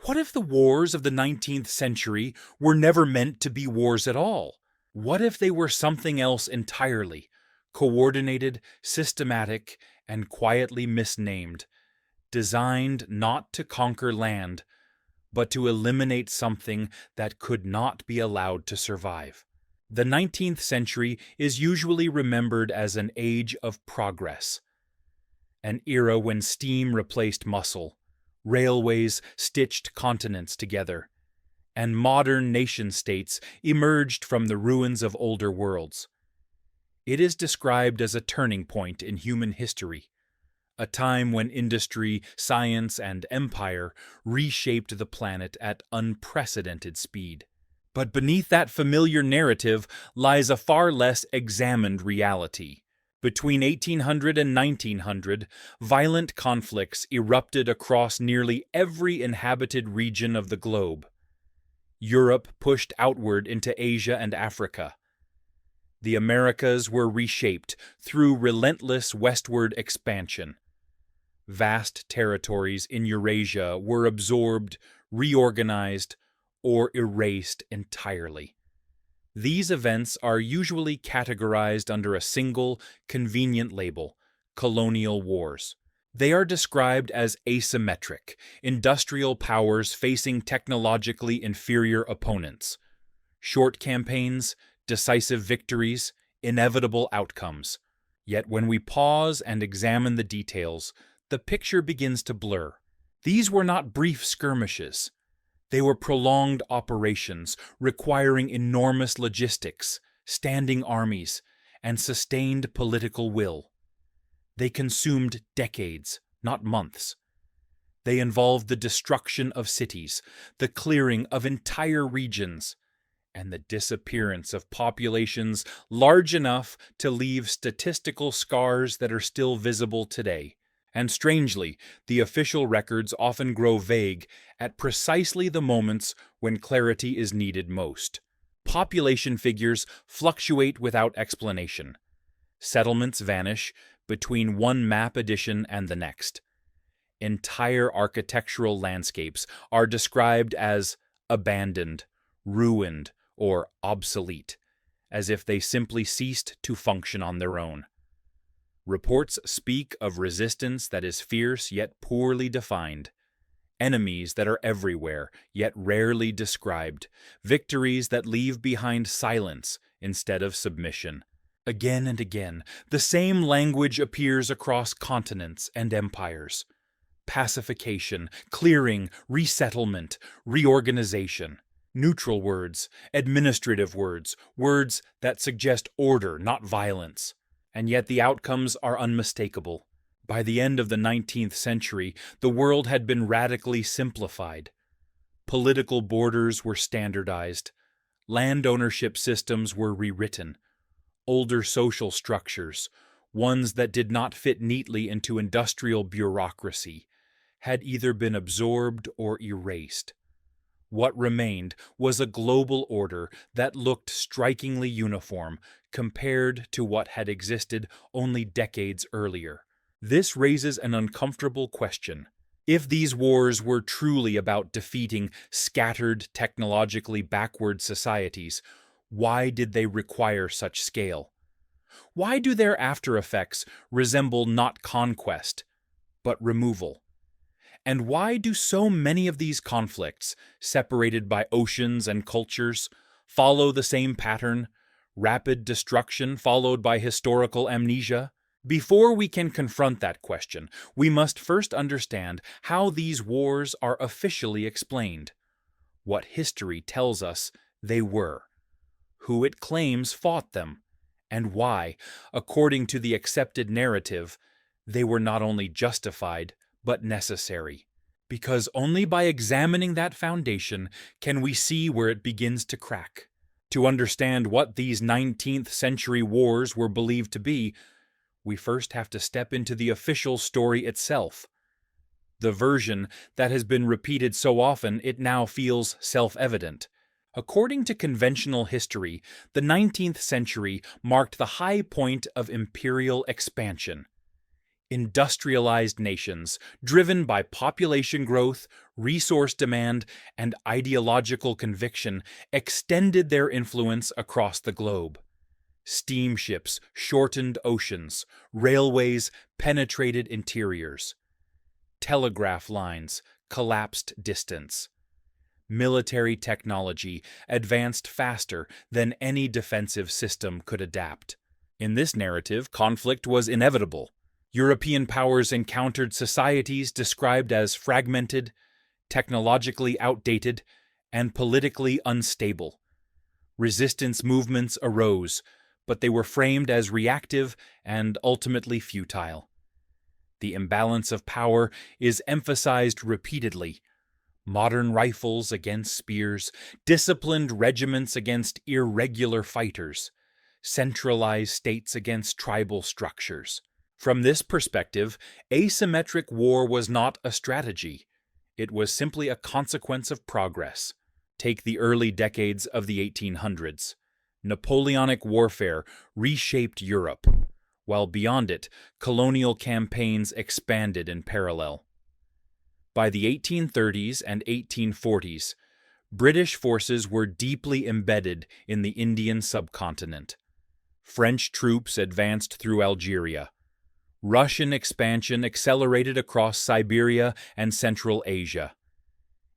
What if the wars of the 19th century were never meant to be wars at all? What if they were something else entirely, coordinated, systematic, and quietly misnamed, designed not to conquer land, but to eliminate something that could not be allowed to survive? The 19th century is usually remembered as an age of progress, an era when steam replaced muscle, railways stitched continents together, and modern nation-states emerged from the ruins of older worlds. It is described as a turning point in human history, a time when industry, science, and empire reshaped the planet at unprecedented speed. But beneath that familiar narrative lies a far less examined reality. Between 1800 and 1900, violent conflicts erupted across nearly every inhabited region of the globe. Europe pushed outward into Asia and Africa. The Americas were reshaped through relentless westward expansion. Vast territories in Eurasia were absorbed, reorganized, or erased entirely. These events are usually categorized under a single, convenient label: colonial wars. They are described as asymmetric, industrial powers facing technologically inferior opponents. Short campaigns, decisive victories, inevitable outcomes. Yet when we pause and examine the details, the picture begins to blur. These were not brief skirmishes. They were prolonged operations requiring enormous logistics, standing armies, and sustained political will. They consumed decades, not months. They involved the destruction of cities, the clearing of entire regions, and the disappearance of populations large enough to leave statistical scars that are still visible today. And strangely, the official records often grow vague at precisely the moments when clarity is needed most. Population figures fluctuate without explanation. Settlements vanish between one map edition and the next. Entire architectural landscapes are described as abandoned, ruined, or obsolete, as if they simply ceased to function on their own. Reports speak of resistance that is fierce yet poorly defined, enemies that are everywhere yet rarely described, victories that leave behind silence instead of submission. Again and again, the same language appears across continents and empires: pacification, clearing, resettlement, reorganization. Neutral words, administrative words, words that suggest order, not violence. And yet the outcomes are unmistakable. By the end of the 19th century, the world had been radically simplified. Political borders were standardized. Land ownership systems were rewritten. Older social structures, ones that did not fit neatly into industrial bureaucracy, had either been absorbed or erased. What remained was a global order that looked strikingly uniform compared to what had existed only decades earlier. This raises an uncomfortable question. If these wars were truly about defeating scattered, technologically backward societies, why did they require such scale? Why do their after-effects resemble not conquest, but removal? And why do so many of these conflicts, separated by oceans and cultures, follow the same pattern: rapid destruction followed by historical amnesia? Before we can confront that question, we must first understand how these wars are officially explained, what history tells us they were, who it claims fought them, and why, according to the accepted narrative, they were not only justified, but necessary. Because only by examining that foundation can we see where it begins to crack. To understand what these 19th century wars were believed to be, we first have to step into the official story itself. The version that has been repeated so often it now feels self-evident. According to conventional history, the 19th century marked the high point of imperial expansion. Industrialized nations, driven by population growth, resource demand, and ideological conviction, extended their influence across the globe. Steamships shortened oceans, railways penetrated interiors, telegraph lines collapsed distance. Military technology advanced faster than any defensive system could adapt. In this narrative, conflict was inevitable. European powers encountered societies described as fragmented, technologically outdated, and politically unstable. Resistance movements arose, but they were framed as reactive and ultimately futile. The imbalance of power is emphasized repeatedly. Modern rifles against spears, disciplined regiments against irregular fighters, centralized states against tribal structures. From this perspective, asymmetric war was not a strategy. It was simply a consequence of progress. Take the early decades of the 1800s. Napoleonic warfare reshaped Europe, while beyond it, colonial campaigns expanded in parallel. By the 1830s and 1840s, British forces were deeply embedded in the Indian subcontinent. French troops advanced through Algeria. Russian expansion accelerated across Siberia and Central Asia.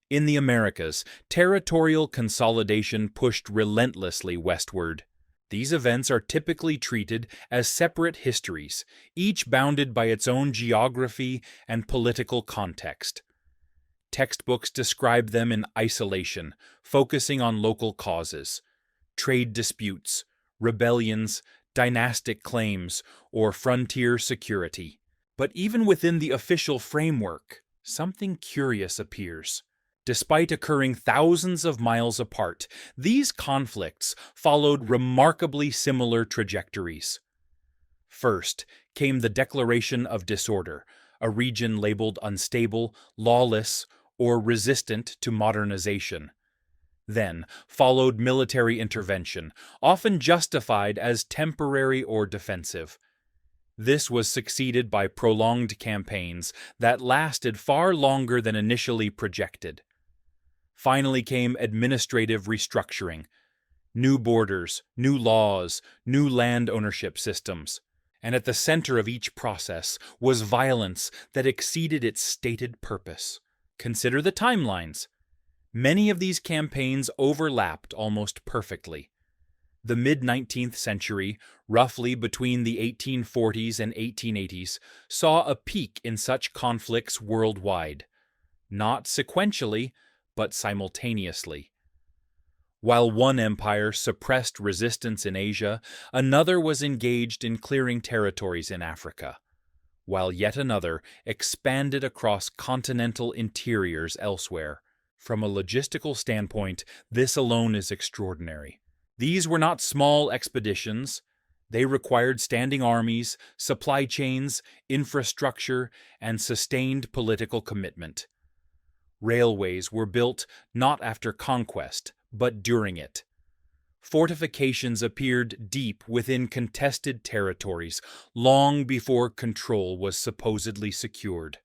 In the Americas, territorial consolidation pushed relentlessly westward. These events are typically treated as separate histories, each bounded by its own geography and political context. Textbooks describe them in isolation, focusing on local causes, trade disputes, rebellions, dynastic claims, or frontier security. But even within the official framework, something curious appears. Despite occurring thousands of miles apart, these conflicts followed remarkably similar trajectories. First came the declaration of disorder, a region labeled unstable, lawless, or resistant to modernization. Then followed military intervention, often justified as temporary or defensive. This was succeeded by prolonged campaigns that lasted far longer than initially projected. Finally came administrative restructuring, new borders, new laws, new land ownership systems. And at the center of each process was violence that exceeded its stated purpose. Consider the timelines. Many of these campaigns overlapped almost perfectly. The mid-19th century, roughly between the 1840s and 1880s, saw a peak in such conflicts worldwide, not sequentially, but simultaneously. While one empire suppressed resistance in Asia, another was engaged in clearing territories in Africa, while yet another expanded across continental interiors elsewhere. From a logistical standpoint, this alone is extraordinary. These were not small expeditions. They required standing armies, supply chains, infrastructure, and sustained political commitment. Railways were built not after conquest, but during it. Fortifications appeared deep within contested territories, long before control was supposedly secured.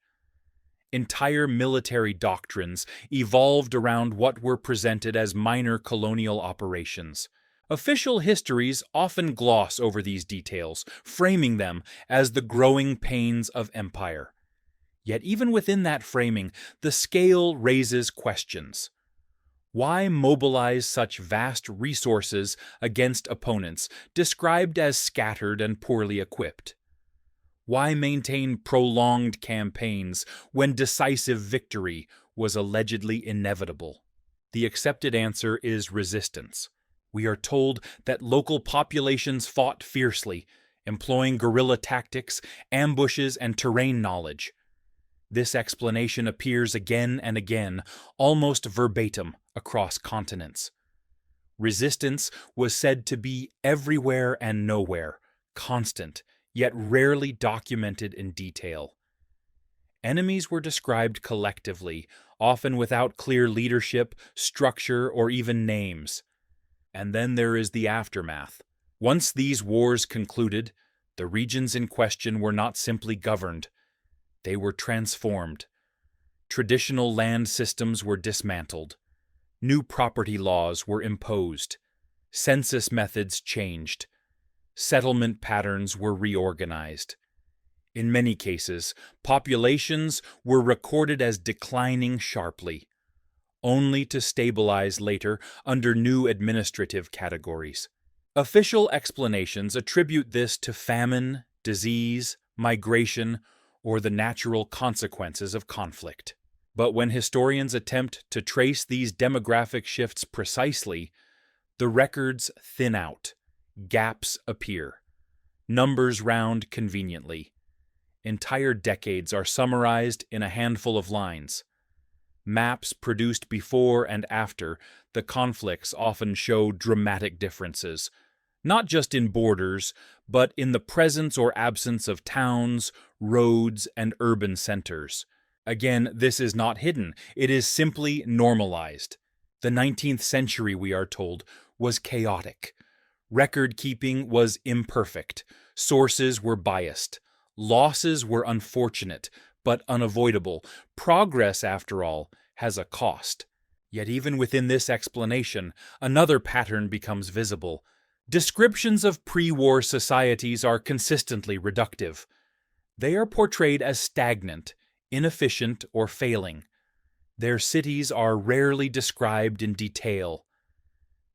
Entire military doctrines evolved around what were presented as minor colonial operations. Official histories often gloss over these details, framing them as the growing pains of empire. Yet even within that framing, the scale raises questions. Why mobilize such vast resources against opponents described as scattered and poorly equipped? Why maintain prolonged campaigns when decisive victory was allegedly inevitable? The accepted answer is resistance. We are told that local populations fought fiercely, employing guerrilla tactics, ambushes, and terrain knowledge. This explanation appears again and again, almost verbatim, across continents. Resistance was said to be everywhere and nowhere, constant, yet rarely documented in detail. Enemies were described collectively, often without clear leadership, structure, or even names. And then there is the aftermath. Once these wars concluded, The regions in question were not simply governed, they were transformed. Traditional land systems were dismantled. New property laws were imposed. Census methods changed. Settlement patterns were reorganized. In many cases, populations were recorded as declining sharply, only to stabilize later under new administrative categories. Official explanations attribute this to famine, disease, migration, or the natural consequences of conflict. But when historians attempt to trace these demographic shifts precisely, the records thin out, gaps appear, numbers round conveniently. Entire decades are summarized in a handful of lines. Maps produced before and after the conflicts often show dramatic differences, not just in borders, but in the presence or absence of towns, roads, and urban centers. Again, this is not hidden, it is simply normalized. The 19th century, we are told, was chaotic. Record-keeping was imperfect. Sources were biased. Losses were unfortunate, but unavoidable. Progress, after all, has a cost. Yet even within this explanation, another pattern becomes visible. Descriptions of pre-war societies are consistently reductive. They are portrayed as stagnant, inefficient, or failing. Their cities are rarely described in detail.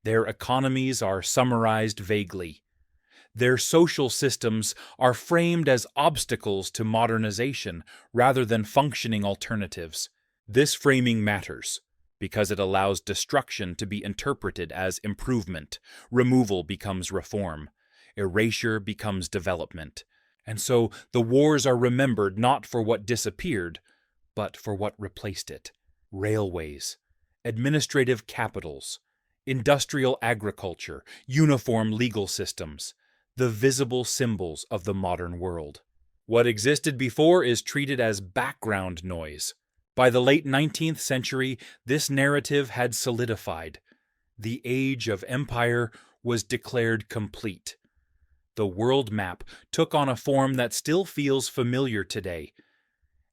Their economies are summarized vaguely. Their social systems are framed as obstacles to modernization rather than functioning alternatives. This framing matters because it allows destruction to be interpreted as improvement, removal becomes reform, erasure becomes development. And so the wars are remembered not for what disappeared, but for what replaced it. Railways, administrative capitals, industrial agriculture, uniform legal systems, the visible symbols of the modern world. What existed before is treated as background noise. By the late 19th century, this narrative had solidified. The age of empire was declared complete. The world map took on a form that still feels familiar today,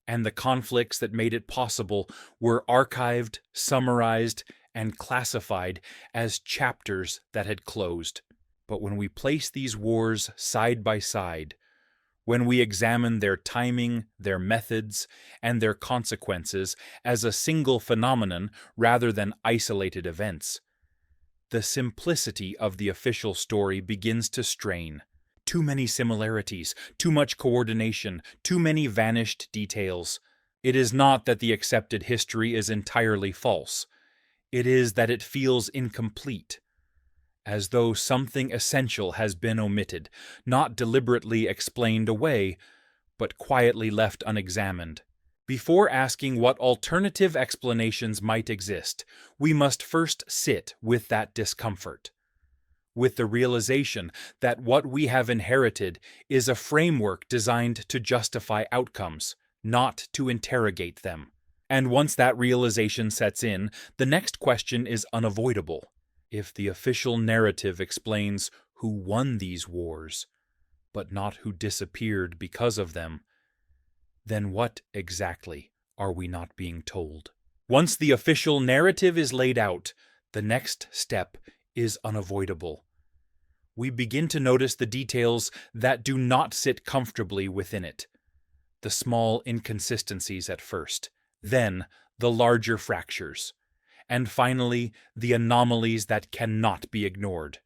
and the conflicts that made it possible were archived, summarized, and classified as chapters that had closed. But when we place these wars side by side, when we examine their timing, their methods, and their consequences as a single phenomenon rather than isolated events, the simplicity of the official story begins to strain. Too many similarities, too much coordination, too many vanished details. It is not that the accepted history is entirely false. It is that it feels incomplete, as though something essential has been omitted, not deliberately explained away, but quietly left unexamined. Before asking what alternative explanations might exist, we must first sit with that discomfort, with the realization that what we have inherited is a framework designed to justify outcomes, not to interrogate them. And once that realization sets in, the next question is unavoidable. If the official narrative explains who won these wars, but not who disappeared because of them, then what exactly are we not being told? Once the official narrative is laid out, the next step is unavoidable. We begin to notice the details that do not sit comfortably within it. The small inconsistencies at first, then the larger fractures, and finally the anomalies that cannot be ignored.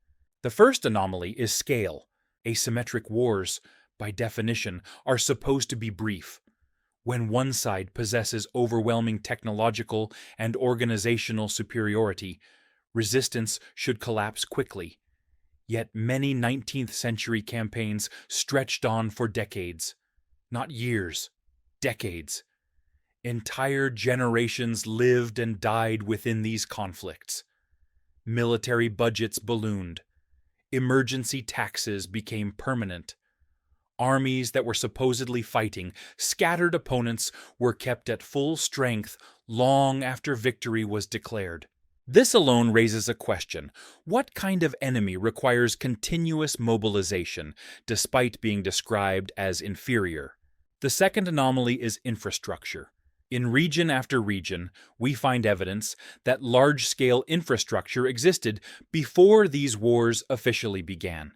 The first anomaly is scale. Asymmetric wars, by definition, are supposed to be brief. When one side possesses overwhelming technological and organizational superiority, resistance should collapse quickly. Yet many 19th century campaigns stretched on for decades. Not years, decades. Entire generations lived and died within these conflicts. Military budgets ballooned. Emergency taxes became permanent. Armies that were supposedly fighting scattered opponents were kept at full strength long after victory was declared. This alone raises a question. What kind of enemy requires continuous mobilization, despite being described as inferior? The second anomaly is infrastructure. In region after region, we find evidence that large-scale infrastructure existed before these wars officially began.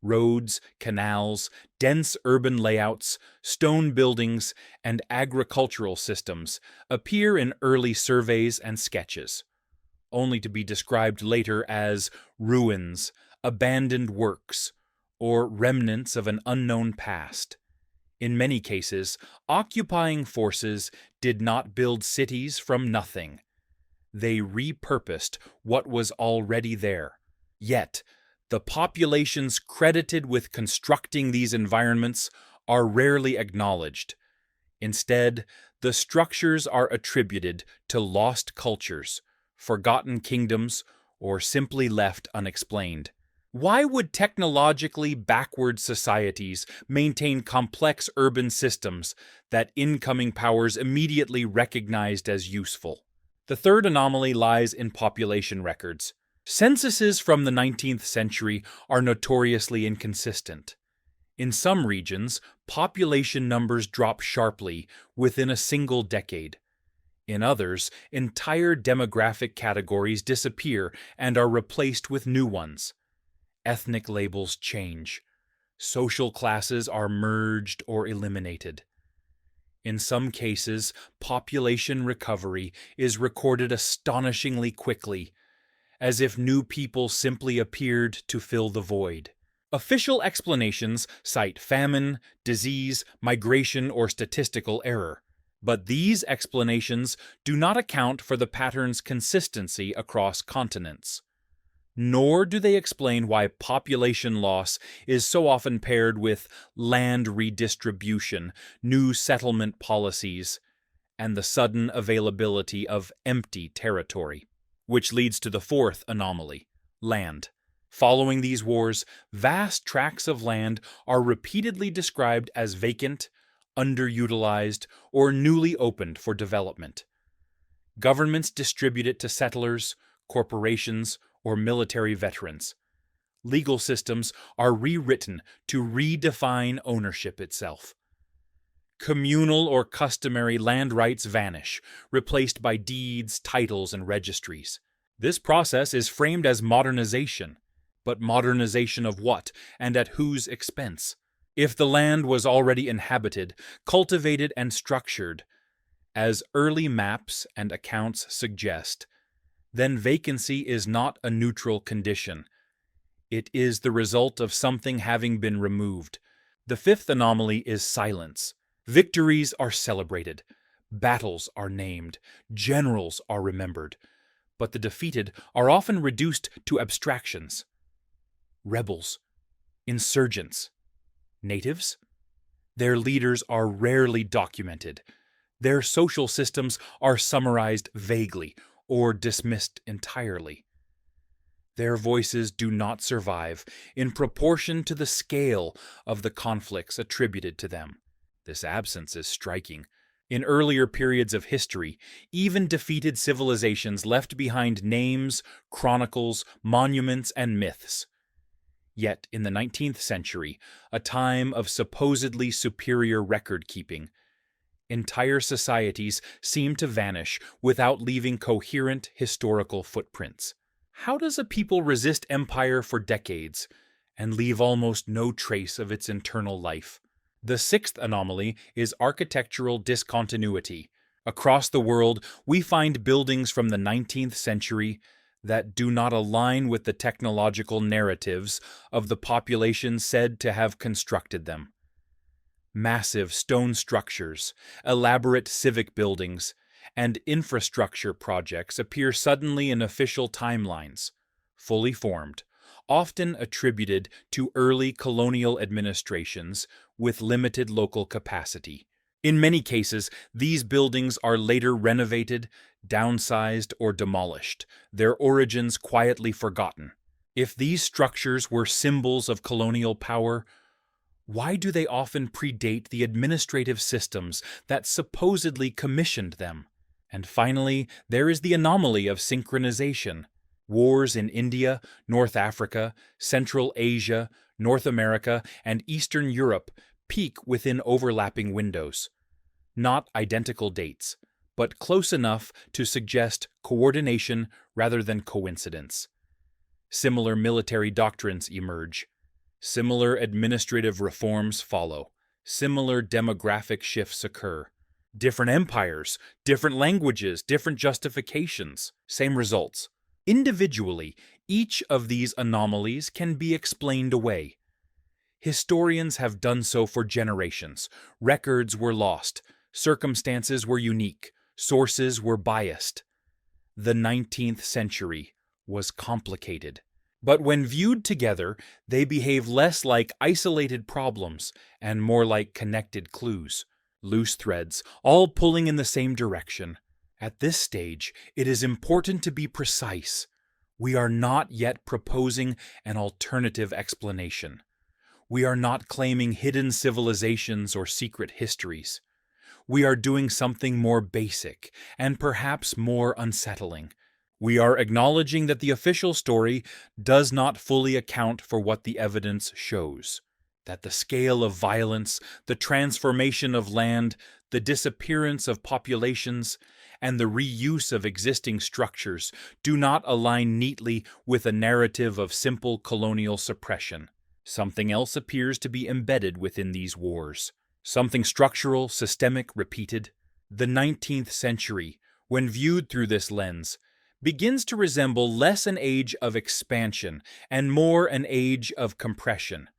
Roads, canals, dense urban layouts, stone buildings, and agricultural systems appear in early surveys and sketches, only to be described later as ruins, abandoned works, or remnants of an unknown past. In many cases, occupying forces did not build cities from nothing. They repurposed what was already there. Yet, the populations credited with constructing these environments are rarely acknowledged. Instead, the structures are attributed to lost cultures, forgotten kingdoms, or simply left unexplained. Why would technologically backward societies maintain complex urban systems that incoming powers immediately recognized as useful? The third anomaly lies in population records. Censuses from the 19th century are notoriously inconsistent. In some regions, population numbers drop sharply within a single decade. In others, entire demographic categories disappear and are replaced with new ones. Ethnic labels change. Social classes are merged or eliminated. In some cases, population recovery is recorded astonishingly quickly, as if new people simply appeared to fill the void. Official explanations cite famine, disease, migration, or statistical error. But these explanations do not account for the pattern's consistency across continents. Nor do they explain why population loss is so often paired with land redistribution, new settlement policies, and the sudden availability of empty territory. Which leads to the fourth anomaly, land. Following these wars, vast tracts of land are repeatedly described as vacant, underutilized, or newly opened for development. Governments distribute it to settlers, corporations, or military veterans. Legal systems are rewritten to redefine ownership itself. Communal or customary land rights vanish, replaced by deeds, titles, and registries. This process is framed as modernization. But modernization of what, and at whose expense? If the land was already inhabited, cultivated, and structured, as early maps and accounts suggest, then vacancy is not a neutral condition. It is the result of something having been removed. The fifth anomaly is silence. Victories are celebrated, battles are named, generals are remembered, but the defeated are often reduced to abstractions. Rebels, insurgents, natives? Their leaders are rarely documented. Their social systems are summarized vaguely or dismissed entirely. Their voices do not survive in proportion to the scale of the conflicts attributed to them. This absence is striking. In earlier periods of history, even defeated civilizations left behind names, chronicles, monuments, and myths. Yet in the 19th century, a time of supposedly superior record-keeping, entire societies seem to vanish without leaving coherent historical footprints. How does a people resist empire for decades and leave almost no trace of its internal life? The sixth anomaly is architectural discontinuity. Across the world, we find buildings from the 19th century that do not align with the technological narratives of the population said to have constructed them. Massive stone structures, elaborate civic buildings, and infrastructure projects appear suddenly in official timelines, fully formed, often attributed to early colonial administrations with limited local capacity. In many cases, these buildings are later renovated, downsized, or demolished, their origins quietly forgotten. If these structures were symbols of colonial power, why do they often predate the administrative systems that supposedly commissioned them? And finally, there is the anomaly of synchronization. Wars in India, North Africa, Central Asia, North America, and Eastern Europe peak within overlapping windows. Not identical dates, but close enough to suggest coordination rather than coincidence. Similar military doctrines emerge. Similar administrative reforms follow. Similar demographic shifts occur. Different empires, different languages, different justifications, same results. Individually, each of these anomalies can be explained away. Historians have done so for generations. Records were lost, circumstances were unique, sources were biased. The 19th century was complicated. But when viewed together, they behave less like isolated problems and more like connected clues. Loose threads, all pulling in the same direction. At this stage, it is important to be precise. We are not yet proposing an alternative explanation. We are not claiming hidden civilizations or secret histories. We are doing something more basic and perhaps more unsettling. We are acknowledging that the official story does not fully account for what the evidence shows. That the scale of violence, the transformation of land, the disappearance of populations, and the reuse of existing structures do not align neatly with a narrative of simple colonial suppression. Something else appears to be embedded within these wars. Something structural, systemic, repeated. The 19th century, when viewed through this lens, begins to resemble less an age of expansion and more an age of compression,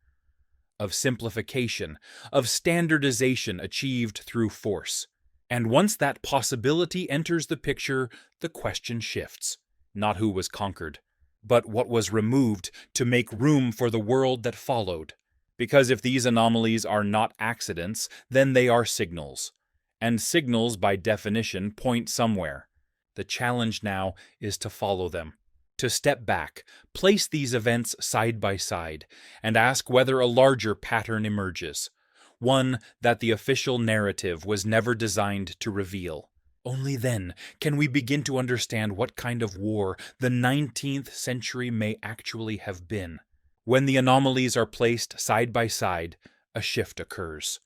of simplification, of standardization achieved through force. And once that possibility enters the picture, the question shifts. Not who was conquered, but what was removed to make room for the world that followed. Because if these anomalies are not accidents, then they are signals. And signals, by definition, point somewhere. The challenge now is to follow them. To step back, place these events side by side, and ask whether a larger pattern emerges. One that the official narrative was never designed to reveal. Only then can we begin to understand what kind of war the 19th century may actually have been. When the anomalies are placed side by side, a shift occurs.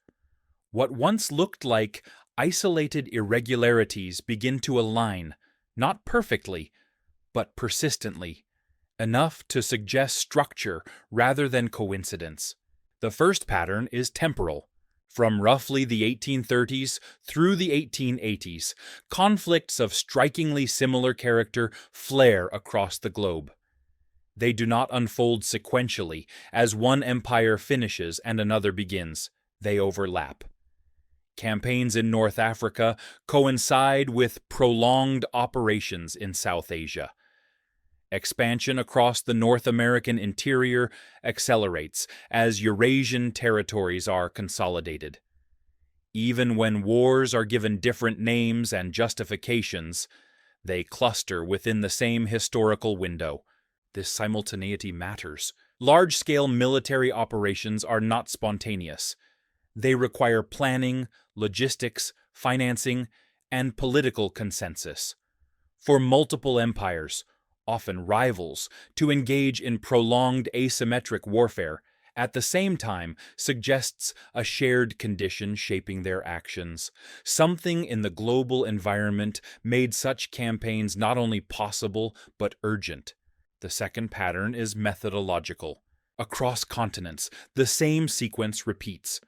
What once looked like isolated irregularities begin to align, not perfectly, but persistently, enough to suggest structure rather than coincidence. The first pattern is temporal. From roughly the 1830s through the 1880s, conflicts of strikingly similar character flare across the globe. They do not unfold sequentially as one empire finishes and another begins. They overlap. Campaigns in North Africa coincide with prolonged operations in South Asia. Expansion across the North American interior accelerates as Eurasian territories are consolidated. Even when wars are given different names and justifications, they cluster within the same historical window. This simultaneity matters. Large-scale military operations are not spontaneous. They require planning, logistics, financing, and political consensus. For multiple empires, often rivals, to engage in prolonged asymmetric warfare at the same time suggests a shared condition shaping their actions. Something in the global environment made such campaigns not only possible but urgent. The second pattern is methodological. Across continents, the same sequence repeats.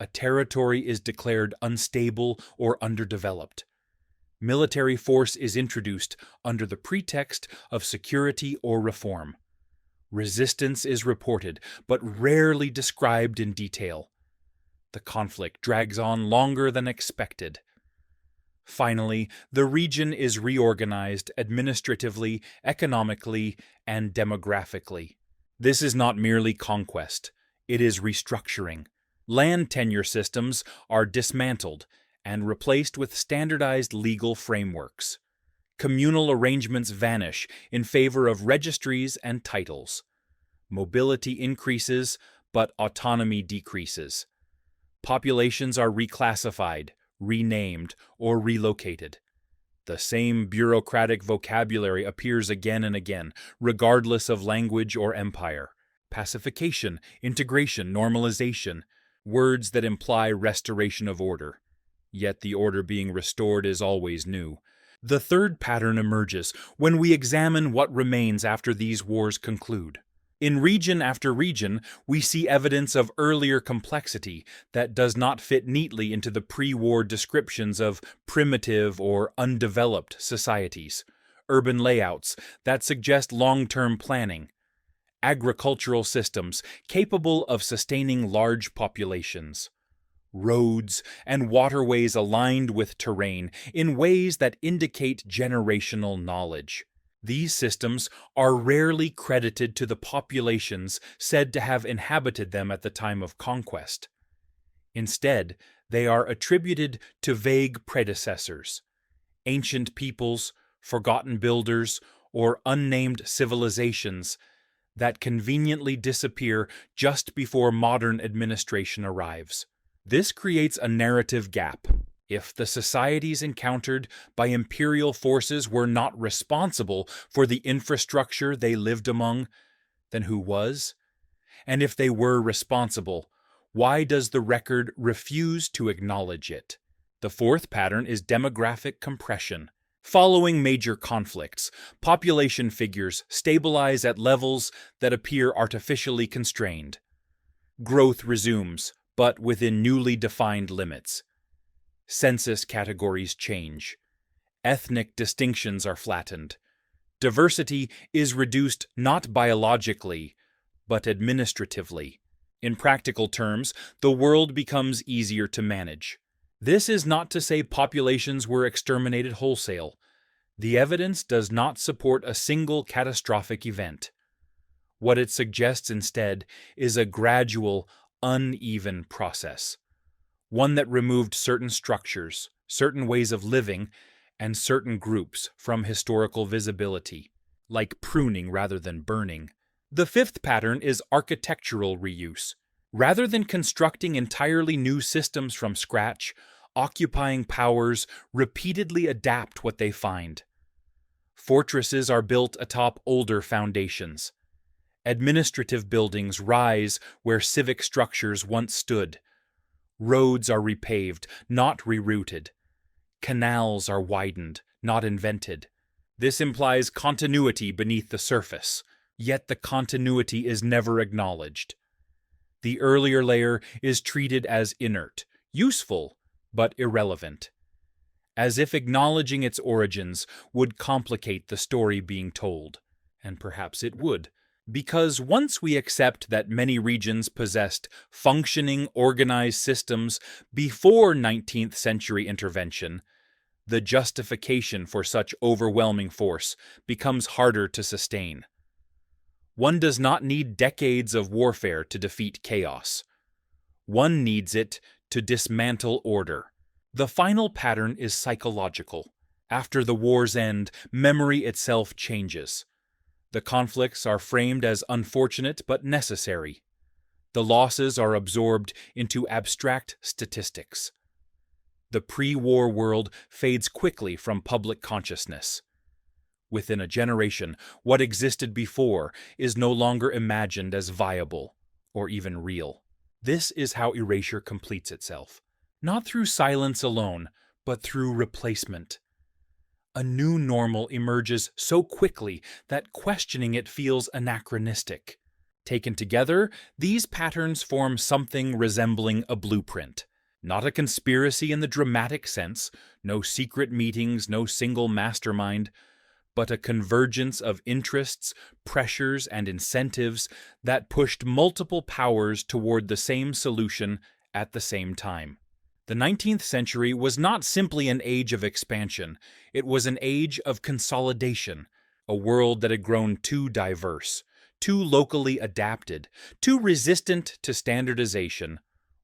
A territory is declared unstable or underdeveloped. Military force is introduced under the pretext of security or reform. Resistance is reported, but rarely described in detail. The conflict drags on longer than expected. Finally, the region is reorganized administratively, economically, and demographically. This is not merely conquest, it is restructuring. Land tenure systems are dismantled and replaced with standardized legal frameworks. Communal arrangements vanish in favor of registries and titles. Mobility increases, but autonomy decreases. Populations are reclassified, renamed, or relocated. the same bureaucratic vocabulary appears again and again, regardless of language or empire. Pacification, integration, normalization, words that imply restoration of order. Yet the order being restored is always new. The third pattern emerges when we examine what remains after these wars conclude. In region after region, we see evidence of earlier complexity that does not fit neatly into the pre-war descriptions of primitive or undeveloped societies, urban layouts that suggest long-term planning, agricultural systems capable of sustaining large populations, roads and waterways aligned with terrain in ways that indicate generational knowledge. These systems are rarely credited to the populations said to have inhabited them at the time of conquest. Instead, they are attributed to vague predecessors, ancient peoples, forgotten builders, or unnamed civilizations that conveniently disappear just before modern administration arrives. This creates a narrative gap. If the societies encountered by imperial forces were not responsible for the infrastructure they lived among, then who was? And if they were responsible, why does the record refuse to acknowledge it? The fourth pattern is demographic compression. Following major conflicts, population figures stabilize at levels that appear artificially constrained. Growth resumes, but within newly defined limits. Census categories change. Ethnic distinctions are flattened. Diversity is reduced not biologically, but administratively. In practical terms, the world becomes easier to manage. This is not to say populations were exterminated wholesale. The evidence does not support a single catastrophic event. What it suggests instead is a gradual, uneven process. One that removed certain structures, certain ways of living, and certain groups from historical visibility, like pruning rather than burning. The fifth pattern is architectural reuse. Rather than constructing entirely new systems from scratch, occupying powers repeatedly adapt what they find. Fortresses are built atop older foundations. Administrative buildings rise where civic structures once stood. Roads are repaved, not rerouted. Canals are widened, not invented. This implies continuity beneath the surface, yet the continuity is never acknowledged. The earlier layer is treated as inert, useful, but irrelevant, as if acknowledging its origins would complicate the story being told, and perhaps it would. Because once we accept that many regions possessed functioning, organized systems before 19th century intervention, the justification for such overwhelming force becomes harder to sustain. One does not need decades of warfare to defeat chaos. One needs it to dismantle order. The final pattern is psychological. After the war's end, memory itself changes. The conflicts are framed as unfortunate but necessary. The losses are absorbed into abstract statistics. The pre-war world fades quickly from public consciousness. Within a generation, what existed before is no longer imagined as viable or even real. This is how erasure completes itself, not through silence alone, but through replacement. A new normal emerges so quickly that questioning it feels anachronistic. Taken together, these patterns form something resembling a blueprint. Not a conspiracy in the dramatic sense, no secret meetings, no single mastermind, but a convergence of interests, pressures, and incentives that pushed multiple powers toward the same solution at the same time. The 19th century was not simply an age of expansion, it was an age of consolidation, a world that had grown too diverse, too locally adapted, too resistant to standardization,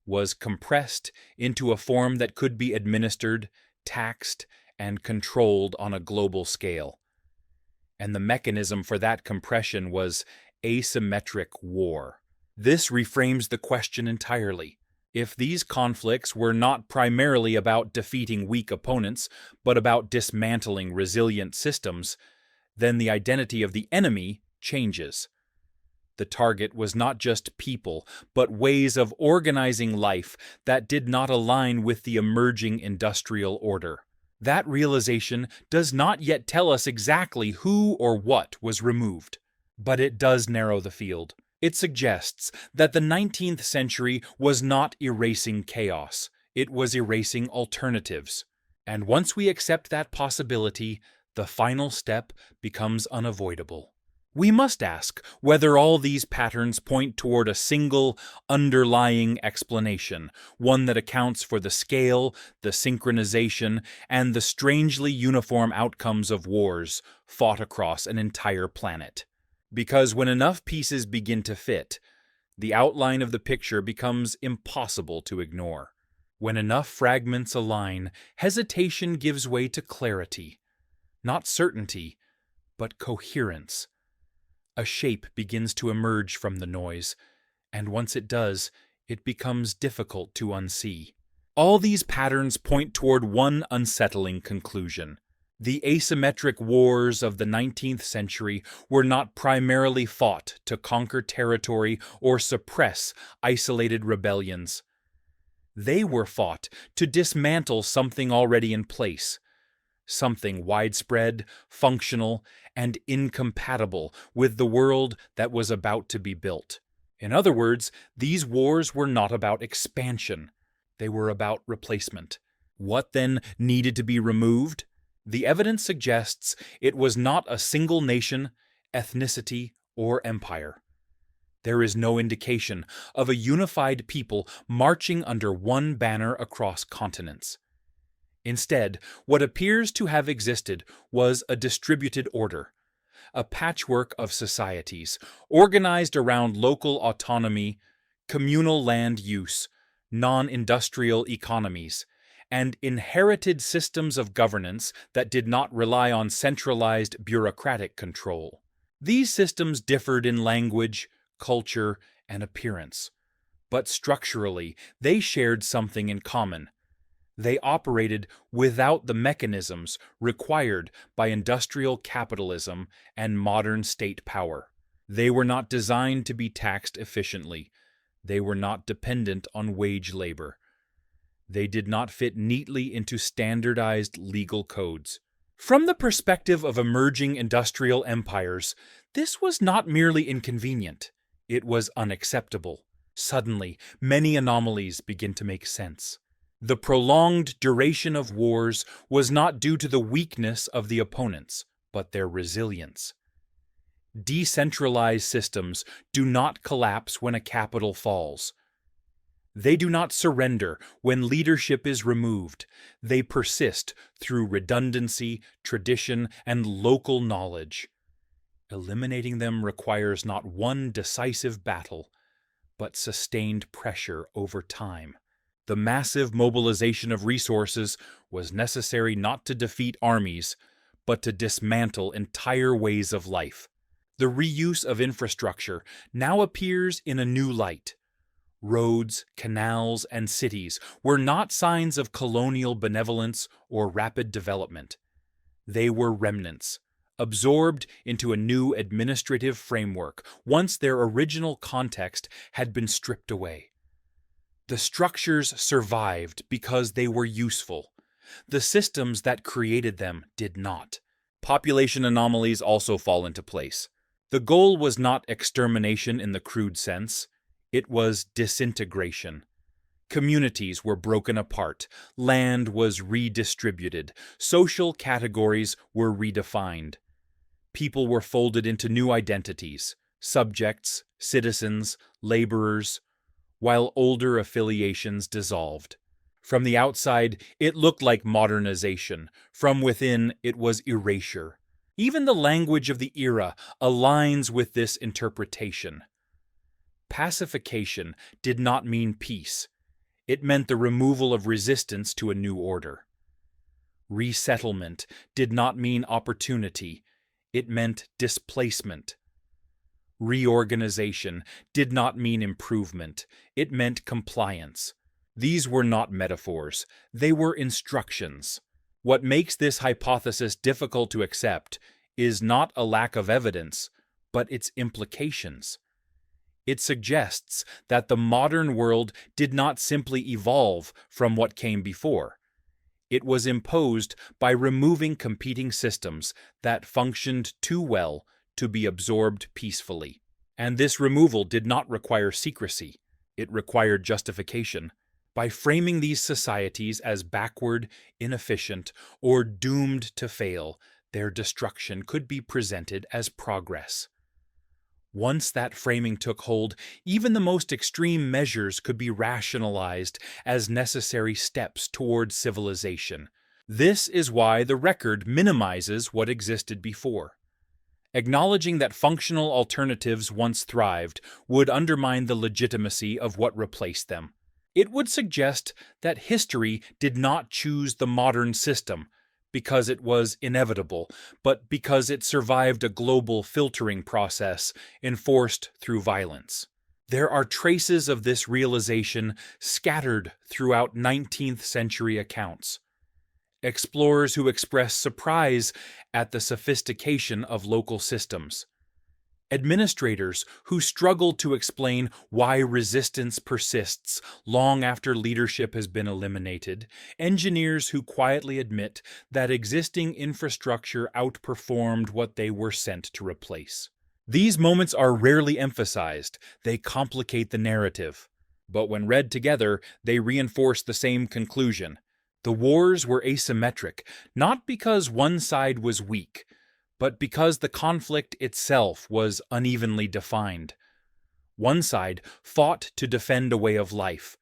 was compressed into a form that could be administered, taxed, and controlled on a global scale. And the mechanism for that compression was asymmetric war. This reframes the question entirely. If these conflicts were not primarily about defeating weak opponents, but about dismantling resilient systems, then the identity of the enemy changes. The target was not just people, but ways of organizing life that did not align with the emerging industrial order. That realization does not yet tell us exactly who or what was removed, but it does narrow the field. It suggests that the 19th century was not erasing chaos, it was erasing alternatives. And once we accept that possibility, the final step becomes unavoidable. We must ask whether all these patterns point toward a single, underlying explanation, one that accounts for the scale, the synchronization, and the strangely uniform outcomes of wars fought across an entire planet. Because when enough pieces begin to fit, the outline of the picture becomes impossible to ignore. When enough fragments align, hesitation gives way to clarity. Not certainty, but coherence. A shape begins to emerge from the noise, and once it does, it becomes difficult to unsee. All these patterns point toward one unsettling conclusion. The asymmetric wars of the 19th century were not primarily fought to conquer territory or suppress isolated rebellions. They were fought to dismantle something already in place, something widespread, functional, and incompatible with the world that was about to be built. In other words, these wars were not about expansion. They were about replacement. What then needed to be removed? The evidence suggests it was not a single nation, ethnicity, or empire. There is no indication of a unified people marching under one banner across continents. Instead, what appears to have existed was a distributed order, a patchwork of societies organized around local autonomy, communal land use, non-industrial economies, and inherited systems of governance that did not rely on centralized bureaucratic control. These systems differed in language, culture, and appearance, but structurally they shared something in common. They operated without the mechanisms required by industrial capitalism and modern state power. They were not designed to be taxed efficiently. They were not dependent on wage labor. They did not fit neatly into standardized legal codes. From the perspective of emerging industrial empires, this was not merely inconvenient. It was unacceptable. Suddenly, many anomalies begin to make sense. The prolonged duration of wars was not due to the weakness of the opponents, but their resilience. Decentralized systems do not collapse when a capital falls. They do not surrender when leadership is removed. They persist through redundancy, tradition, and local knowledge. Eliminating them requires not one decisive battle, but sustained pressure over time. The massive mobilization of resources was necessary not to defeat armies, but to dismantle entire ways of life. The reuse of infrastructure now appears in a new light. Roads, canals, and cities were not signs of colonial benevolence or rapid development. They were remnants, absorbed into a new administrative framework once their original context had been stripped away. The structures survived because they were useful. The systems that created them did not. Population anomalies also fall into place. The goal was not extermination in the crude sense. It was disintegration. Communities were broken apart, land was redistributed, social categories were redefined. People were folded into new identities, subjects, citizens, laborers, while older affiliations dissolved. From the outside, it looked like modernization. From within, it was erasure. Even the language of the era aligns with this interpretation. Pacification did not mean peace. It meant the removal of resistance to a new order. Resettlement did not mean opportunity. It meant displacement. Reorganization did not mean improvement. It meant compliance. These were not metaphors, they were instructions. What makes this hypothesis difficult to accept is not a lack of evidence, but its implications. It suggests that the modern world did not simply evolve from what came before. It was imposed by removing competing systems that functioned too well to be absorbed peacefully. And this removal did not require secrecy, it required justification. By framing these societies as backward, inefficient, or doomed to fail, their destruction could be presented as progress. Once that framing took hold, even the most extreme measures could be rationalized as necessary steps toward civilization. This is why the record minimizes what existed before. Acknowledging that functional alternatives once thrived would undermine the legitimacy of what replaced them. It would suggest that history did not choose the modern system because it was inevitable, but because it survived a global filtering process enforced through violence. There are traces of this realization scattered throughout 19th century accounts. Explorers who express surprise at the sophistication of local systems. Administrators who struggle to explain why resistance persists long after leadership has been eliminated, engineers who quietly admit that existing infrastructure outperformed what they were sent to replace. These moments are rarely emphasized, they complicate the narrative. But when read together, they reinforce the same conclusion. The wars were asymmetric, not because one side was weak, but because the conflict itself was unevenly defined. One side fought to defend a way of life.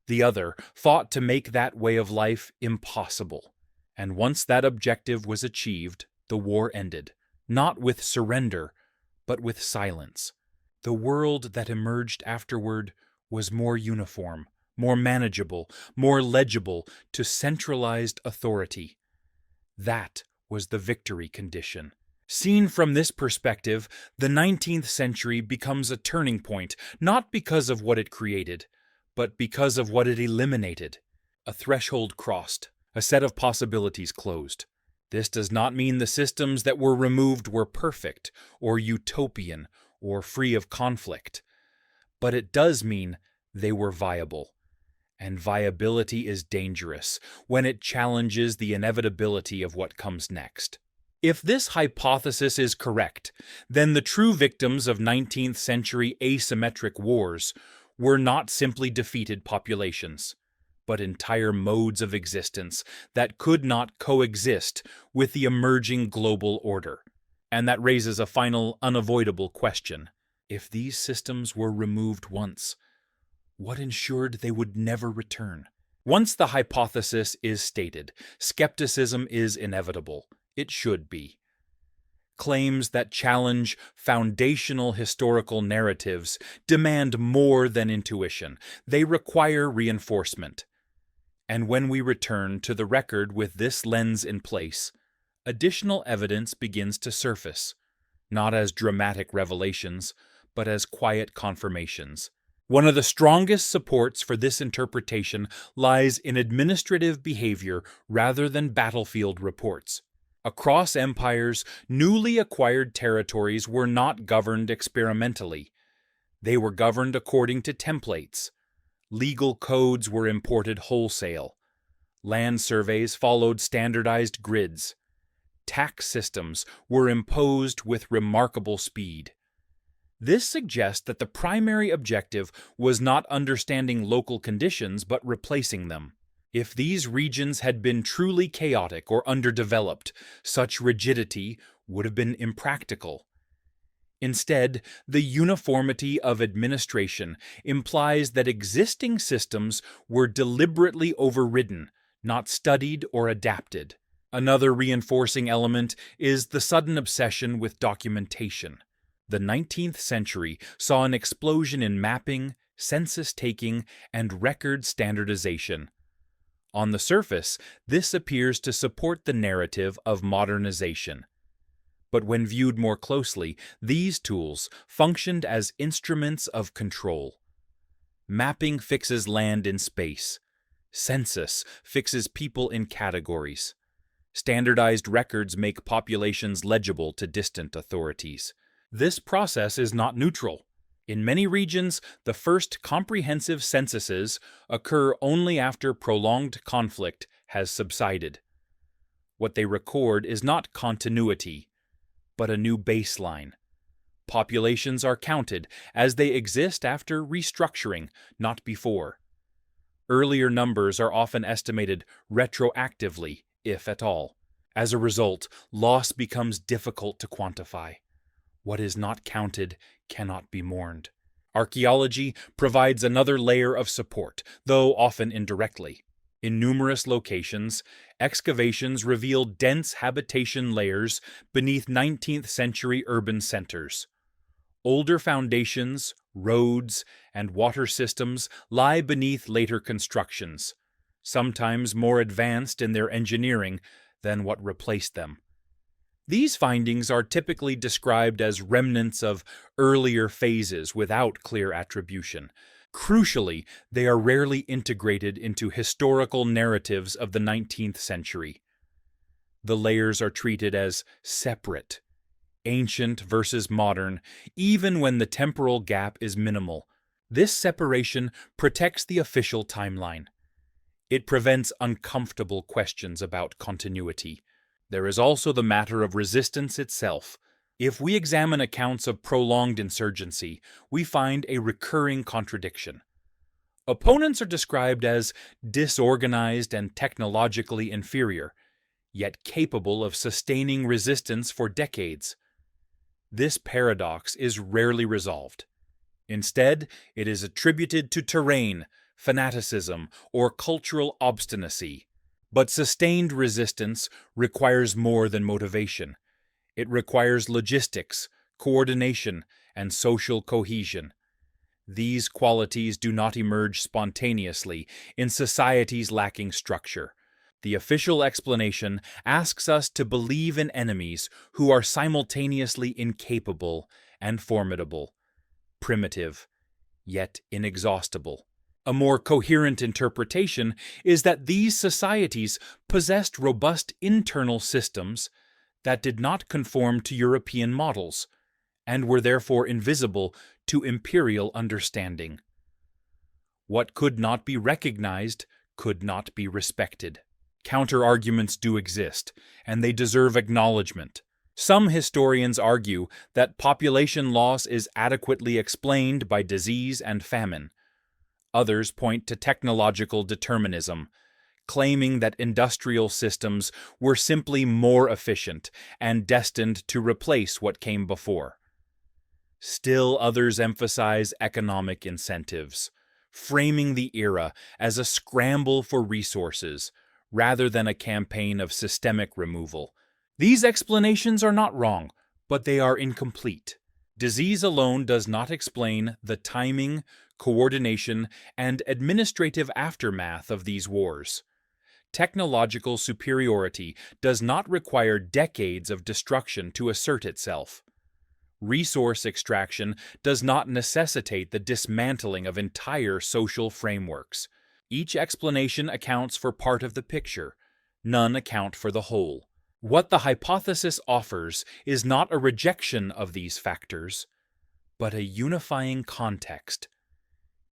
The other fought to make that way of life impossible. And once that objective was achieved, the war ended, not with surrender, but with silence. The world that emerged afterward was more uniform, more manageable, more legible to centralized authority. That was the victory condition. Seen from this perspective, the 19th century becomes a turning point, not because of what it created, but because of what it eliminated. A threshold crossed, a set of possibilities closed. This does not mean the systems that were removed were perfect, or utopian, or free of conflict. But it does mean they were viable. And viability is dangerous when it challenges the inevitability of what comes next. If this hypothesis is correct, then the true victims of 19th century asymmetric wars were not simply defeated populations, but entire modes of existence that could not coexist with the emerging global order. And that raises a final, unavoidable question. If these systems were removed once, what ensured they would never return? Once the hypothesis is stated, skepticism is inevitable. It should be. Claims that challenge foundational historical narratives demand more than intuition. They require reinforcement. And when we return to the record with this lens in place, additional evidence begins to surface, not as dramatic revelations, but as quiet confirmations. One of the strongest supports for this interpretation lies in administrative behavior rather than battlefield reports. Across empires, newly acquired territories were not governed experimentally. They were governed according to templates. Legal codes were imported wholesale. Land surveys followed standardized grids. Tax systems were imposed with remarkable speed. This suggests that the primary objective was not understanding local conditions but replacing them. If these regions had been truly chaotic or underdeveloped, such rigidity would have been impractical. Instead, the uniformity of administration implies that existing systems were deliberately overridden, not studied or adapted. Another reinforcing element is the sudden obsession with documentation. The 19th century saw an explosion in mapping, census taking, and record standardization. On the surface, this appears to support the narrative of modernization. But when viewed more closely, these tools functioned as instruments of control. Mapping fixes land in space. Census fixes people in categories. Standardized records make populations legible to distant authorities. This process is not neutral. In many regions, the first comprehensive censuses occur only after prolonged conflict has subsided. What they record is not continuity, but a new baseline. Populations are counted as they exist after restructuring, not before. Earlier numbers are often estimated retroactively, if at all. As a result, loss becomes difficult to quantify. What is not counted cannot be mourned. Archaeology provides another layer of support, though often indirectly. In numerous locations, excavations reveal dense habitation layers beneath 19th century urban centers. Older foundations, roads, and water systems lie beneath later constructions, sometimes more advanced in their engineering than what replaced them. These findings are typically described as remnants of earlier phases without clear attribution. Crucially, they are rarely integrated into historical narratives of the 19th century. The layers are treated as separate, ancient versus modern, even when the temporal gap is minimal. This separation protects the official timeline. It prevents uncomfortable questions about continuity. There is also the matter of resistance itself. If we examine accounts of prolonged insurgency, we find a recurring contradiction. Opponents are described as disorganized and technologically inferior, yet capable of sustaining resistance for decades. This paradox is rarely resolved. Instead, it is attributed to terrain, fanaticism, or cultural obstinacy. But sustained resistance requires more than motivation. It requires logistics, coordination, and social cohesion. These qualities do not emerge spontaneously in societies lacking structure. The official explanation asks us to believe in enemies who are simultaneously incapable and formidable, primitive, yet inexhaustible. A more coherent interpretation is that these societies possessed robust internal systems that did not conform to European models, and were therefore invisible to imperial understanding. What could not be recognized could not be respected. Counter-arguments do exist, and they deserve acknowledgement. Some historians argue that population loss is adequately explained by disease and famine. Others point to technological determinism, claiming that industrial systems were simply more efficient and destined to replace what came before. Still others emphasize economic incentives, framing the era as a scramble for resources rather than a campaign of systemic removal. These explanations are not wrong, but they are incomplete. Disease alone does not explain the timing, coordination, and administrative aftermath of these wars. Technological superiority does not require decades of destruction to assert itself. Resource extraction does not necessitate the dismantling of entire social frameworks. Each explanation accounts for part of the picture. None account for the whole. What the hypothesis offers is not a rejection of these factors, but a unifying context.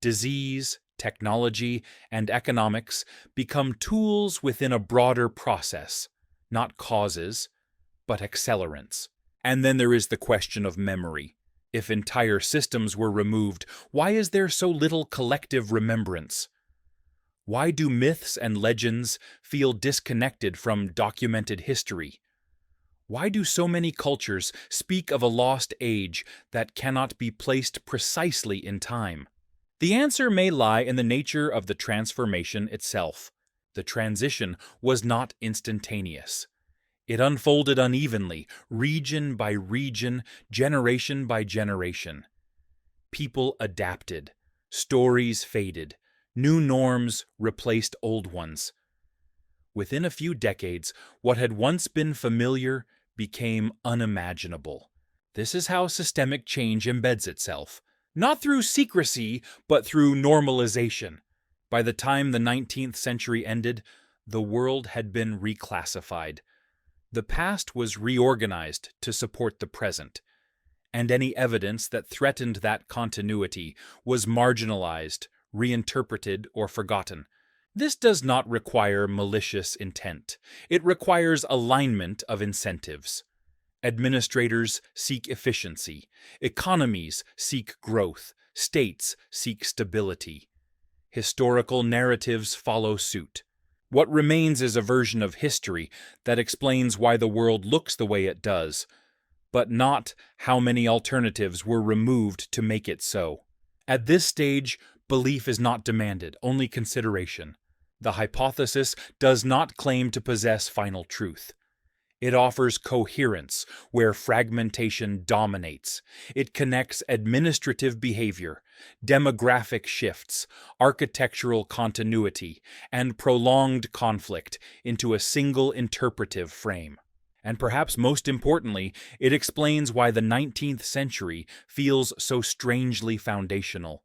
Disease, technology, and economics become tools within a broader process, not causes, but accelerants. And then there is the question of memory. If entire systems were removed, why is there so little collective remembrance? Why do myths and legends feel disconnected from documented history? Why do so many cultures speak of a lost age that cannot be placed precisely in time? The answer may lie in the nature of the transformation itself. The transition was not instantaneous. It unfolded unevenly, region by region, generation by generation. People adapted, stories faded, new norms replaced old ones. Within a few decades, what had once been familiar became unimaginable. This is how systemic change embeds itself. not through secrecy, but through normalization. By the time the 19th century ended, the world had been reclassified. The past was reorganized to support the present, and any evidence that threatened that continuity was marginalized, reinterpreted, or forgotten. This does not require malicious intent. It requires alignment of incentives. Administrators seek efficiency. Economies seek growth. States seek stability. Historical narratives follow suit. What remains is a version of history that explains why the world looks the way it does, but not how many alternatives were removed to make it so. At this stage, belief is not demanded, only consideration. The hypothesis does not claim to possess final truth. It offers coherence where fragmentation dominates. It connects administrative behavior, demographic shifts, architectural continuity, and prolonged conflict into a single interpretive frame. And perhaps most importantly, it explains why the 19th century feels so strangely foundational.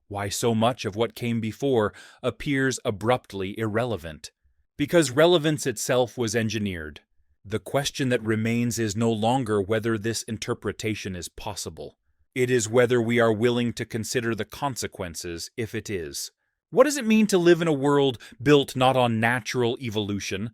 Why so much of what came before appears abruptly irrelevant. Because relevance itself was engineered. The question that remains is no longer whether this interpretation is possible. It is whether we are willing to consider the consequences if it is. What does it mean to live in a world built not on natural evolution,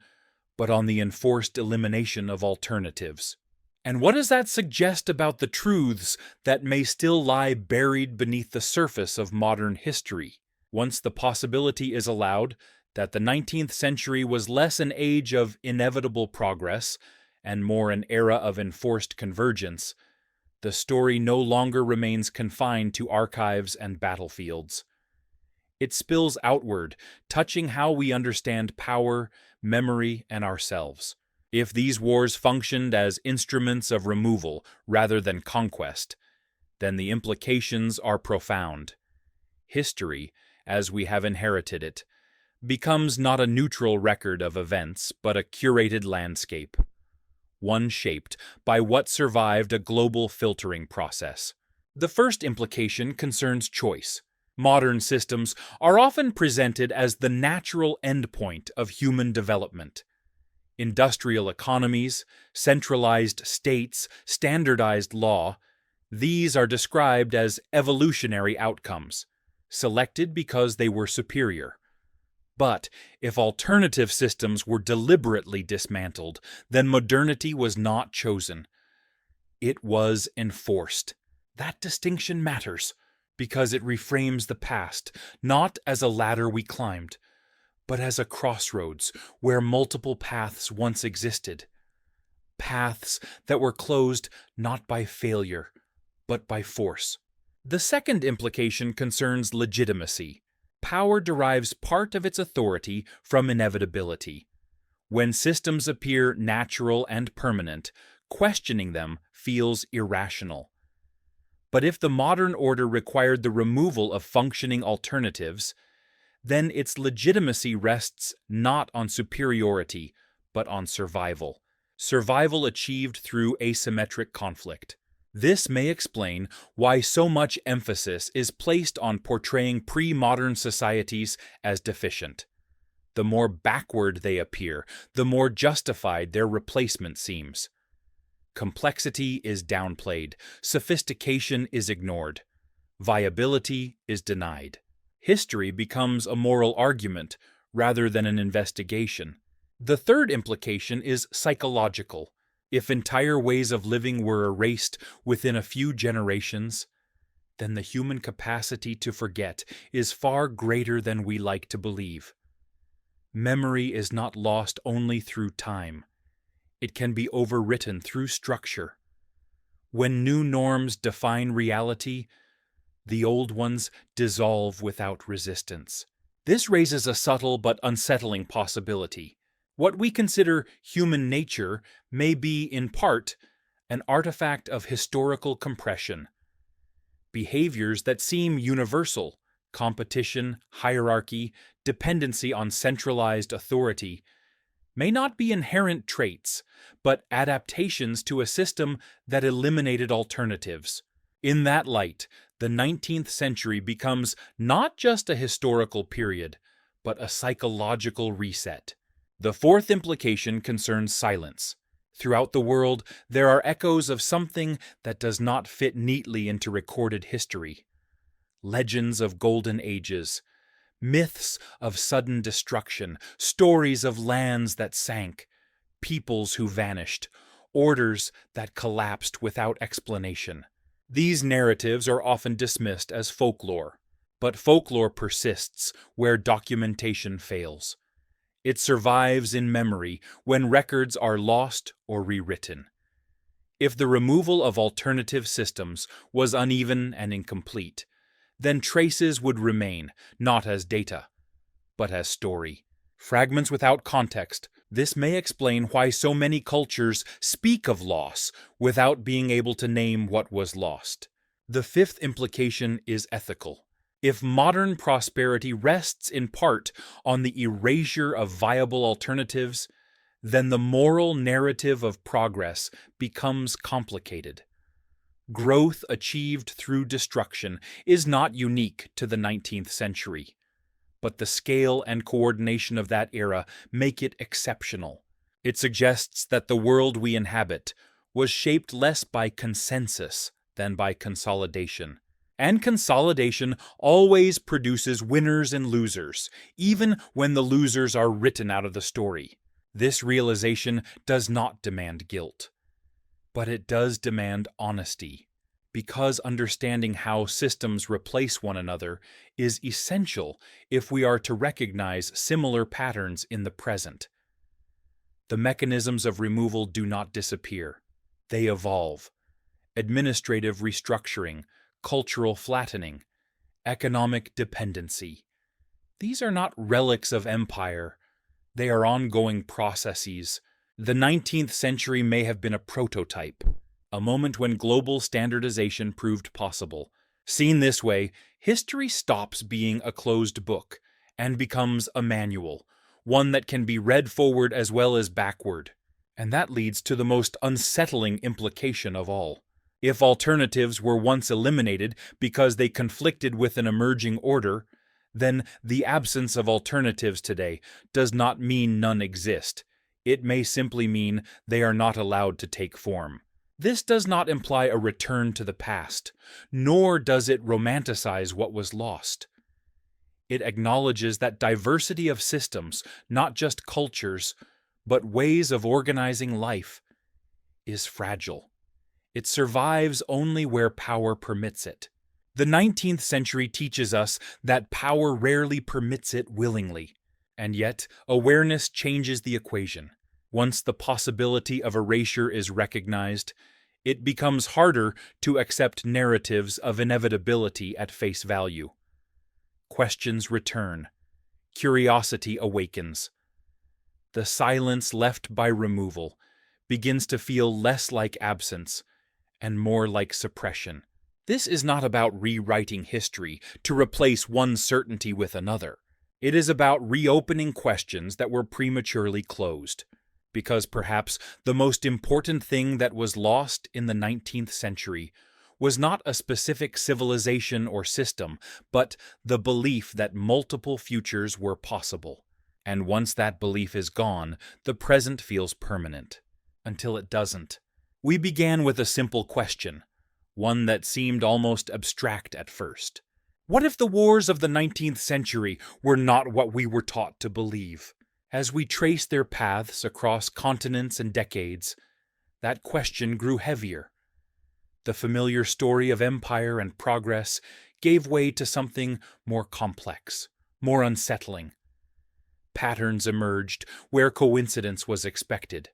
but on the enforced elimination of alternatives? And what does that suggest about the truths that may still lie buried beneath the surface of modern history? Once the possibility is allowed that the 19th century was less an age of inevitable progress and more an era of enforced convergence, the story no longer remains confined to archives and battlefields. It spills outward, touching how we understand power, memory, and ourselves. If these wars functioned as instruments of removal rather than conquest, then the implications are profound. History, as we have inherited it, becomes not a neutral record of events, but a curated landscape, one shaped by what survived a global filtering process. The first implication concerns choice. Modern systems are often presented as the natural endpoint of human development. Industrial economies, centralized states, standardized law, these are described as evolutionary outcomes, selected because they were superior. But if alternative systems were deliberately dismantled, then modernity was not chosen. It was enforced. That distinction matters, because it reframes the past, not as a ladder we climbed, but as a crossroads where multiple paths once existed. Paths that were closed not by failure, but by force. The second implication concerns legitimacy. Power derives part of its authority from inevitability. When systems appear natural and permanent, questioning them feels irrational. But if the modern order required the removal of functioning alternatives, then its legitimacy rests not on superiority, but on survival. Survival achieved through asymmetric conflict. This may explain why so much emphasis is placed on portraying pre-modern societies as deficient. The more backward they appear, the more justified their replacement seems. Complexity is downplayed, sophistication is ignored, viability is denied. History becomes a moral argument rather than an investigation. The third implication is psychological. If entire ways of living were erased within a few generations, then the human capacity to forget is far greater than we like to believe. Memory is not lost only through time. It can be overwritten through structure. When new norms define reality, the old ones dissolve without resistance. This raises a subtle but unsettling possibility. What we consider human nature may be, in part, an artifact of historical compression. Behaviors that seem universal, competition, hierarchy, dependency on centralized authority, may not be inherent traits, but adaptations to a system that eliminated alternatives. In that light, the 19th century becomes not just a historical period, but a psychological reset. The fourth implication concerns silence. Throughout the world, there are echoes of something that does not fit neatly into recorded history. Legends of golden ages, myths of sudden destruction, stories of lands that sank, peoples who vanished, orders that collapsed without explanation. These narratives are often dismissed as folklore, but folklore persists where documentation fails. It survives in memory when records are lost or rewritten. If the removal of alternative systems was uneven and incomplete, then traces would remain, not as data, but as story. Fragments without context. This may explain why so many cultures speak of loss without being able to name what was lost. The fifth implication is ethical. If modern prosperity rests in part on the erasure of viable alternatives, then the moral narrative of progress becomes complicated. Growth achieved through destruction is not unique to the 19th century, but the scale and coordination of that era make it exceptional. It suggests that the world we inhabit was shaped less by consensus than by consolidation. And consolidation always produces winners and losers, even when the losers are written out of the story. This realization does not demand guilt, but it does demand honesty, because understanding how systems replace one another is essential if we are to recognize similar patterns in the present. The mechanisms of removal do not disappear. They evolve. Administrative restructuring, cultural flattening, economic dependency. These are not relics of empire. They are ongoing processes. The 19th century may have been a prototype, a moment when global standardization proved possible. Seen this way, history stops being a closed book and becomes a manual, one that can be read forward as well as backward. And that leads to the most unsettling implication of all. If alternatives were once eliminated because they conflicted with an emerging order, then the absence of alternatives today does not mean none exist. It may simply mean they are not allowed to take form. This does not imply a return to the past, nor does it romanticize what was lost. It acknowledges that diversity of systems, not just cultures, but ways of organizing life, is fragile. It survives only where power permits it. The 19th century teaches us that power rarely permits it willingly, and yet awareness changes the equation. Once the possibility of erasure is recognized, it becomes harder to accept narratives of inevitability at face value. Questions return. Curiosity awakens. The silence left by removal begins to feel less like absence and more like suppression. This is not about rewriting history to replace one certainty with another. It is about reopening questions that were prematurely closed. Because perhaps the most important thing that was lost in the 19th century was not a specific civilization or system, but the belief that multiple futures were possible. And once that belief is gone, the present feels permanent. Until it doesn't. We began with a simple question, one that seemed almost abstract at first. What if the wars of the 19th century were not what we were taught to believe? As we traced their paths across continents and decades, that question grew heavier. The familiar story of empire and progress gave way to something more complex, more unsettling. Patterns emerged where coincidence was expected.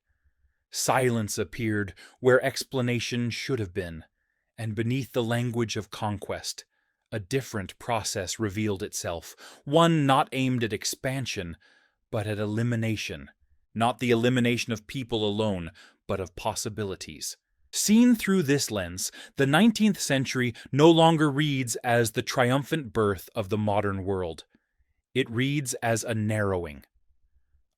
Silence appeared where explanation should have been, and beneath the language of conquest, a different process revealed itself, one not aimed at expansion, but at elimination, not the elimination of people alone, but of possibilities. Seen through this lens, the 19th century no longer reads as the triumphant birth of the modern world. It reads as a narrowing.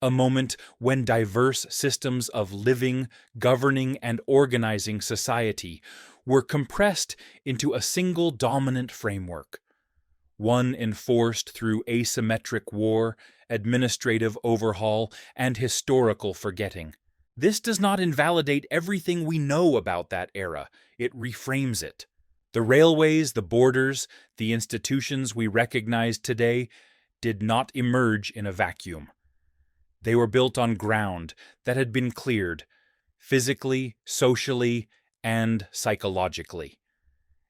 A moment when diverse systems of living, governing, and organizing society were compressed into a single dominant framework, one enforced through asymmetric war, administrative overhaul, and historical forgetting. This does not invalidate everything we know about that era, it reframes it. The railways, the borders, the institutions we recognize today did not emerge in a vacuum. They were built on ground that had been cleared, physically, socially, and psychologically.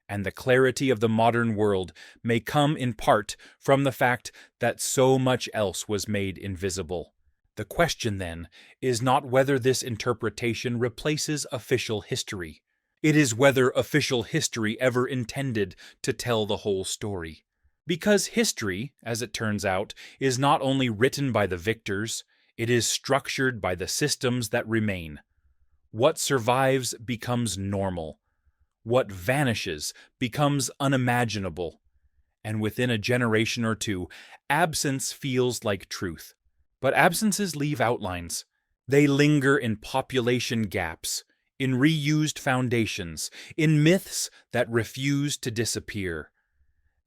And the clarity of the modern world may come in part from the fact that so much else was made invisible. The question, then, is not whether this interpretation replaces official history. It is whether official history ever intended to tell the whole story. Because history, as it turns out, is not only written by the victors, it is structured by the systems that remain. What survives becomes normal. What vanishes becomes unimaginable. And within a generation or two, absence feels like truth. But absences leave outlines. They linger in population gaps, in reused foundations, in myths that refuse to disappear.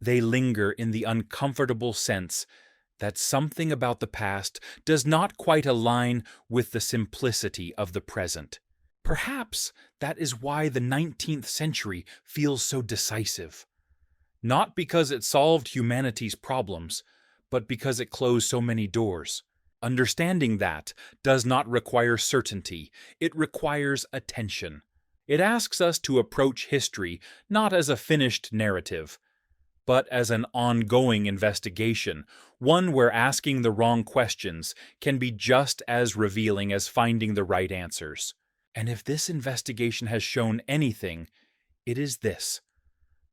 They linger in the uncomfortable sense that something about the past does not quite align with the simplicity of the present. Perhaps that is why the 19th century feels so decisive. Not because it solved humanity's problems, but because it closed so many doors. Understanding that does not require certainty, it requires attention. It asks us to approach history not as a finished narrative, but as an ongoing investigation, one where asking the wrong questions can be just as revealing as finding the right answers. And if this investigation has shown anything, it is this.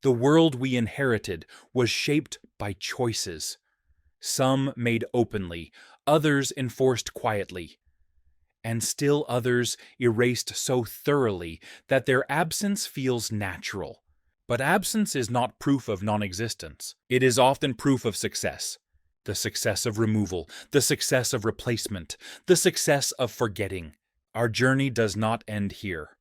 The world we inherited was shaped by choices. Some made openly, others enforced quietly, and still others erased so thoroughly that their absence feels natural. But absence is not proof of non-existence. It is often proof of success. The success of removal, the success of replacement, the success of forgetting. Our journey does not end here.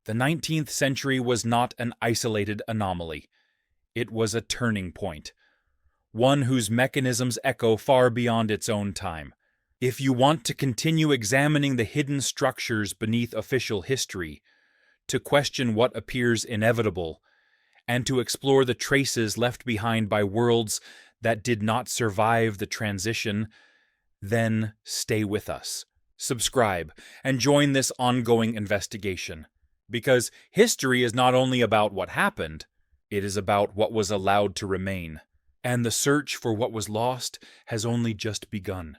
The 19th century was not an isolated anomaly. It was a turning point, one whose mechanisms echo far beyond its own time. If you want to continue examining the hidden structures beneath official history, to question what appears inevitable, and to explore the traces left behind by worlds that did not survive the transition, then stay with us. Subscribe and join this ongoing investigation. Because history is not only about what happened, it is about what was allowed to remain. And the search for what was lost has only just begun.